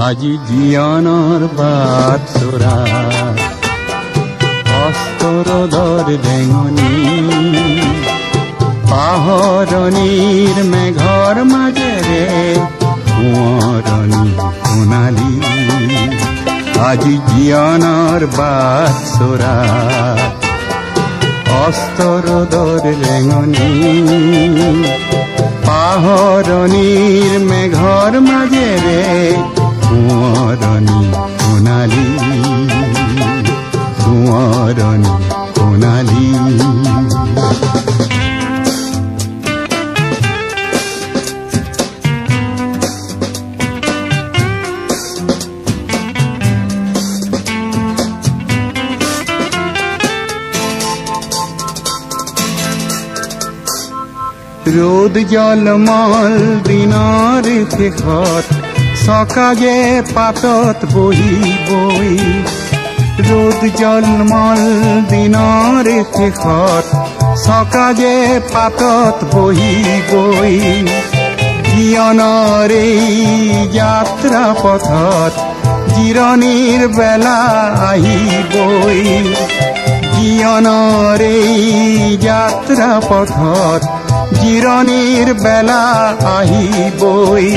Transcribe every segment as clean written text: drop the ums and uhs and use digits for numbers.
আজি জীয়নৰ বাট চোৰা অস্তৰদৰ ডেঙনি পাহৰণিৰ মেঘৰ মাজেৰে কোঁৱৰণি সোণালী আজি জীয়নৰ বাট চোৰা অস্তৰদৰ ডেঙনি পাহৰণিৰ মেঘৰ মাজেৰে কোঁৱৰণি সোণালী কোঁৱৰণি সোণালী ৰ'দ জলমল দিনৰ শেষত সকাগে পাতত বহিবই ৰ'দ জলমল দিনৰ শেষত সকাগে পাতত বহিবই জীয়নৰ এই যাত্ৰা পথত জিৰণিৰ বেলা আহিবই জীয়নৰ এই যাত্ৰা পথত জিৰণিৰ বেলা আহিবই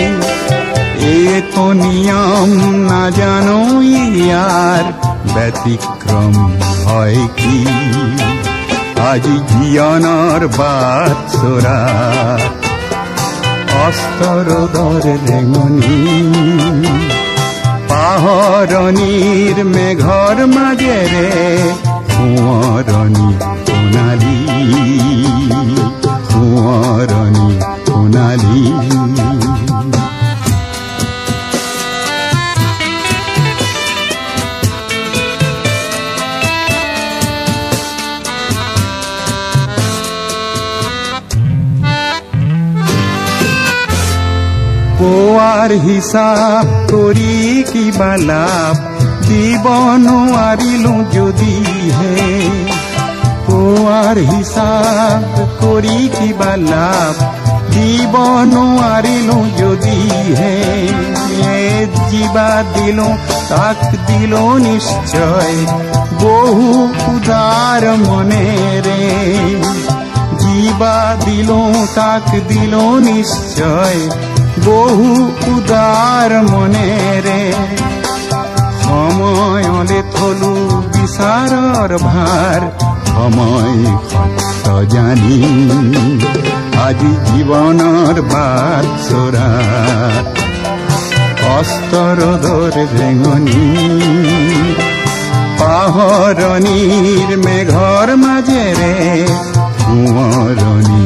এইটো নিয়ম নাজানো ইয়াৰ ব্যতিক্ৰম হয় কি আজি জীয়নৰ বাট চোৰা অস্তৰদৰ ৰেঙনি পাহৰণিৰ মেঘৰ মাজেৰে কোঁৱৰণি সোণালী কোঁৱৰণি সোণালী পোৱাৰ হিচাপ কৰি কিবা লাভ দিব নোৱাৰিলো যদিহে পোৱাৰ হিচাপ কৰি কিবা লাভ দিব নোৱাৰিলো যদিহে যিবা দিলো তাক দিলো নিশ্চয় বহু উদাৰ মনেৰে যিবা দিলো তাক দিলো নিশ্চয় বহু উদাৰ মনেৰে সময়লে থলো বিচাৰৰ ভাৰ সময় সত্য জানি আজি জীৱনৰ বাট চোৰা অস্তৰদৰ ৰেঙনি পাহৰণিৰ মেঘৰ মাজেৰে কোঁৱৰণি